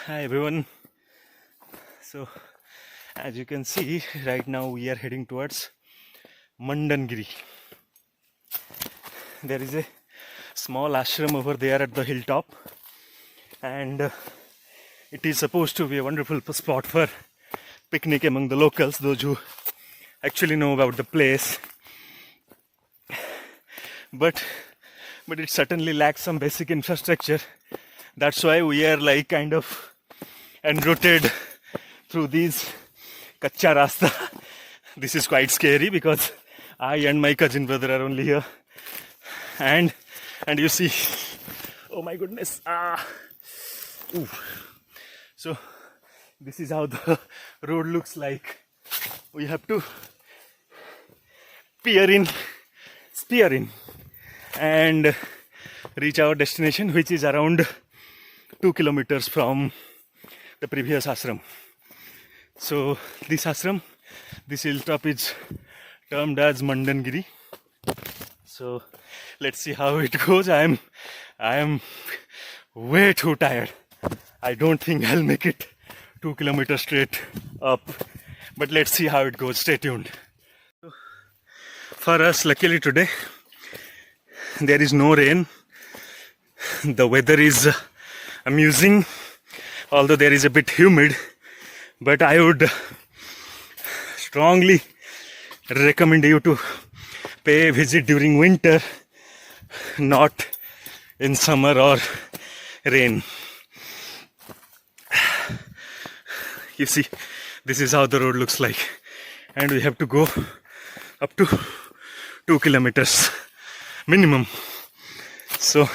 Hi everyone. So, as you can see, right now we are heading towards Mandangiri. There is a small ashram over there at the hilltop, and it is supposed to be a wonderful spot for picnic among the locals, those who actually know about the place. But it certainly lacks some basic infrastructure. That's why we are like kind of enrooted through these kacha rasta. This is quite scary because I and my cousin brother are only here, and you see, oh my goodness, Ooh. So this is how the road looks like. We have to spear in and reach our destination, which is around 2 kilometers from the previous ashram. So this ashram, this hilltop is termed as Mandangiri. So let's see how it goes. I am way too tired. I don't think I'll make it 2 kilometers straight up, but let's see how it goes. Stay tuned. For us, luckily today there is no rain. The weather is amusing, although there is a bit humid, but I would strongly recommend you to pay a visit during winter, not in summer or rain. You see, this is how the road looks like, and we have to go up to 2 kilometers minimum. So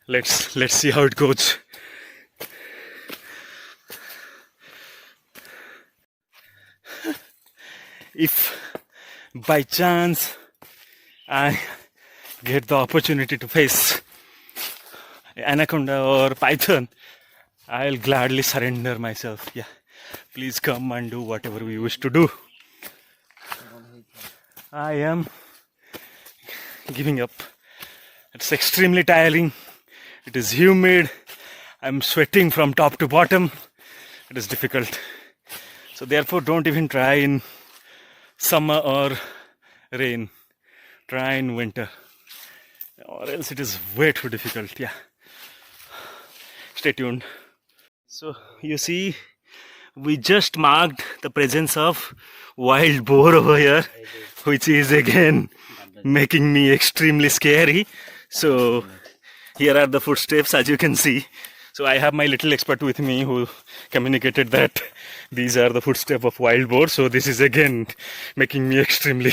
let's see how it goes. If by chance I get the opportunity to face anaconda or python, I'll gladly surrender myself. Yeah, please come and do whatever we wish to do. I am giving up. It's extremely tiring. It is humid. I'm sweating from top to bottom. It is difficult. So therefore, don't even try in summer or rain. Try in winter, or else it is way too difficult. Yeah. Stay tuned. So you see, we just marked the presence of wild boar over here, which is again making me extremely scary. So here are the footsteps, as you can see. So I have my little expert with me who communicated that these are the footsteps of wild boar. So this is again making me extremely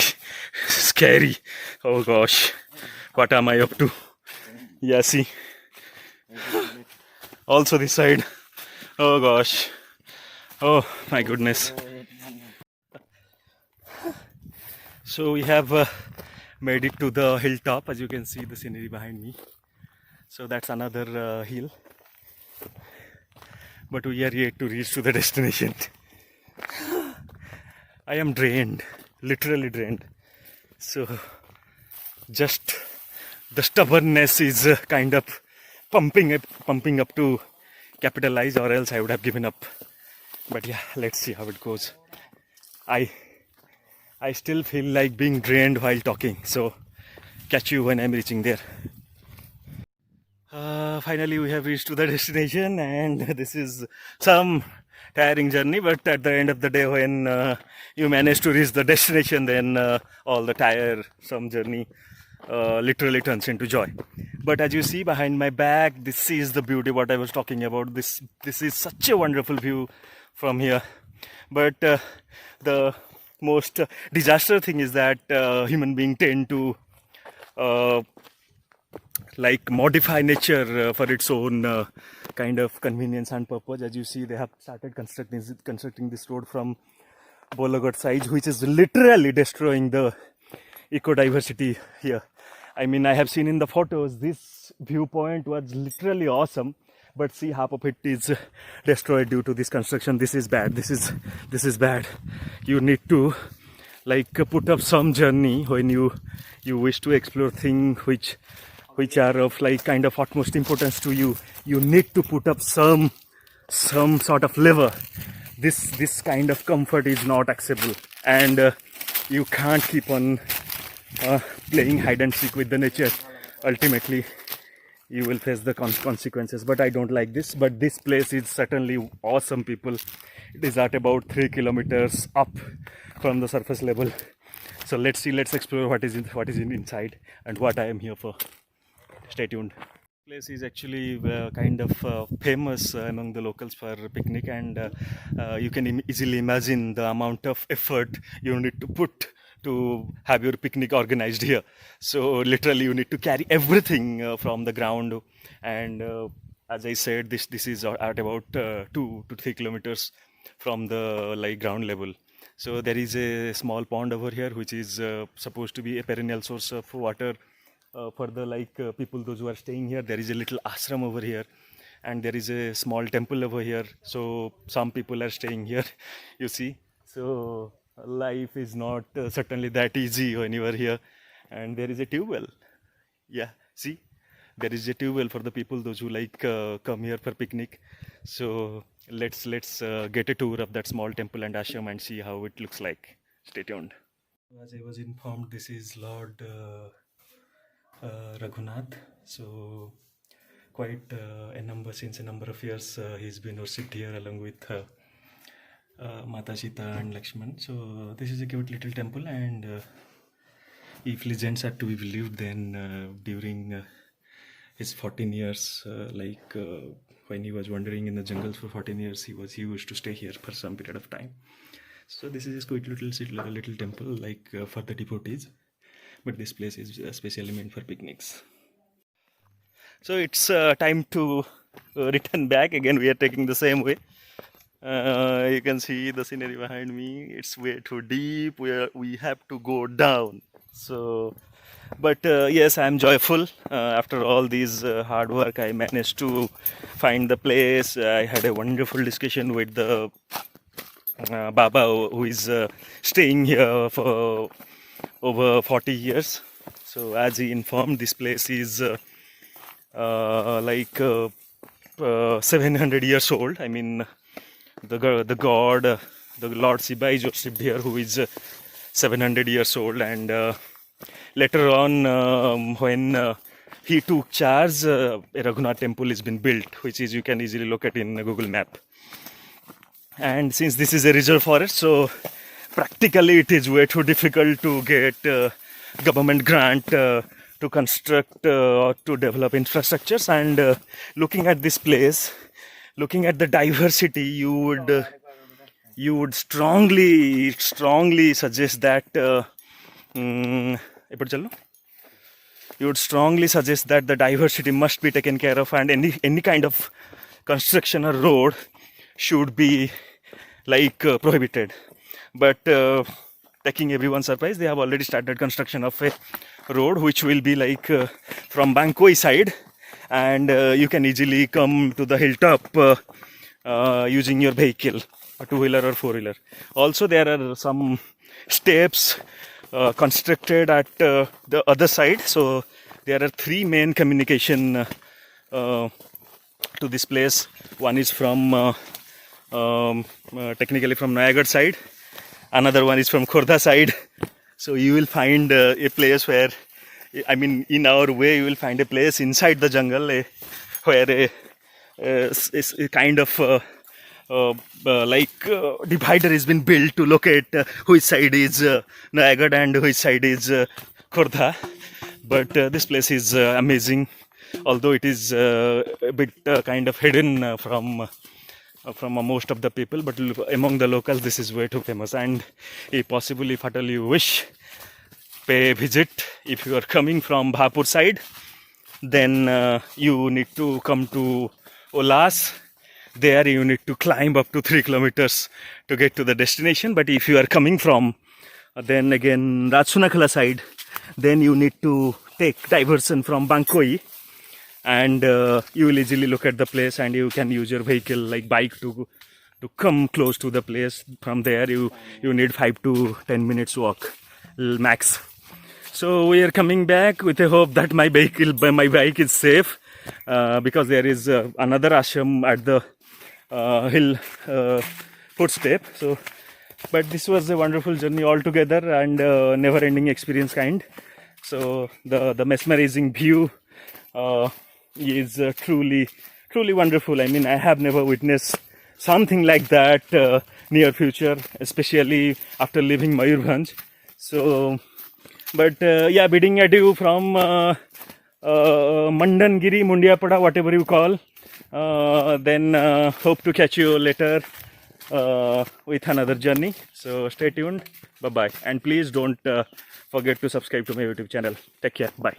scary. Oh gosh, what am I up to? Yeah, see. Also this side. Oh gosh. Oh my goodness. So we have made it to the hilltop. As you can see the scenery behind me. So that's another hill. But we are yet to reach to the destination. I am drained, literally drained. So just the stubbornness is kind of pumping up to capitalize, or else I would have given up. But yeah, let's see how it goes. I still feel like being drained while talking. So catch you when I'm reaching there. Finally we have reached to the destination, and this is some tiring journey, but at the end of the day, when you manage to reach the destination, then all the tiresome journey literally turns into joy. But as you see behind my back, this is the beauty what I was talking about. This is such a wonderful view from here. But the most disaster thing is that human beings tend to like modify nature for its own kind of convenience and purpose. As you see, they have started constructing this road from Bolagarh side, which is literally destroying the eco-diversity here. I mean, I have seen in the photos, this viewpoint was literally awesome, but see, half of it is destroyed due to this construction. This is bad. This is bad. You need to like put up some journey when you wish to explore things which are of like kind of utmost importance to you. You need to put up some some sort of lever. This kind of comfort is not acceptable, and you can't keep on playing hide and seek with the nature. Ultimately you will face the consequences. But I don't like this. But this place is certainly awesome, people. It is at about 3 kilometers up from the surface level. So let's see, let's explore what is inside and what I am here for. Stay tuned. Place is actually kind of famous among the locals for picnic, and you can easily imagine the amount of effort you need to put to have your picnic organized here. So literally you need to carry everything from the ground, and as I said, this is at about 2 to 3 kilometers from the ground level. So there is a small pond over here which is supposed to be a perennial source of water for the people those who are staying here. There is a little ashram over here, and there is a small temple over here. So some people are staying here, you see. So life is not certainly that easy when you are here. And there is a tube well. Yeah, see, there is a tube well for the people those who come here for picnic. So let's get a tour of that small temple and ashram and see how it looks like. Stay tuned. As I was informed, this is Lord Raghunath. So quite since a number of years he's been worshipped here along with Mata Sita and Lakshman. So this is a cute little temple, and if legends are to be believed, then during his 14 years, when he was wandering in the jungles for 14 years, he used to stay here for some period of time. So this is a sweet little temple for the devotees, but this place is especially meant for picnics. So it's time to return back. Again, we are taking the same way. You can see the scenery behind me. It's way too deep. We have to go down. So, but yes, I'm joyful. After all these hard work, I managed to find the place. I had a wonderful discussion with the Baba who is staying here for over 40 years. So as he informed, this place is 700 years old. I mean, the god, the Lord Shiva is worshipped here, who is 700 years old. And later on, when he took charge, a Raghunath temple has been built, which is you can easily locate in Google Map. And since this is a reserve forest, so practically it is way too difficult to get government grant to construct or to develop infrastructures. And looking at this place, looking at the diversity, you would strongly suggest that the diversity must be taken care of, and any kind of construction or road should be prohibited. But taking everyone surprised, they have already started construction of a road which will be from Bangkoi side, and you can easily come to the hilltop using your vehicle, a two-wheeler or four-wheeler. Also, there are some steps constructed at the other side. So there are three main communication to this place. One is from technically from Nayagarh side. Another one is from Khordha side. So you will find a place where, I mean, in our way, you will find a place inside the jungle where a kind of divider has been built to locate which side is Nayagarh and which side is Khordha. But this place is amazing, although it is a bit kind of hidden from most of the people. But among the locals, this is way too famous. And if possible, if at all you wish, pay a visit. If you are coming from Bhapur side, then you need to come to Ulas. There you need to climb up to 3 kilometers to get to the destination. But if you are coming from then again Rajsunakhala side, then you need to take diversion from Bangkoi, and you will easily look at the place, and you can use your vehicle like bike to come close to the place. From there you need 5 to 10 minutes walk max. So we are coming back with a hope that my bike is safe, because there is another ashram at the hill footstep. So, but this was a wonderful journey altogether and never-ending experience kind. So the mesmerizing view is truly wonderful. I mean, I have never witnessed something like that near future, especially after leaving Mayurbhanj. So, but yeah, bidding adieu from Mandangiri, Mundiapada, whatever you call. Then hope to catch you later with another journey. So stay tuned. Bye bye. And please don't forget to subscribe to my YouTube channel. Take care. Bye.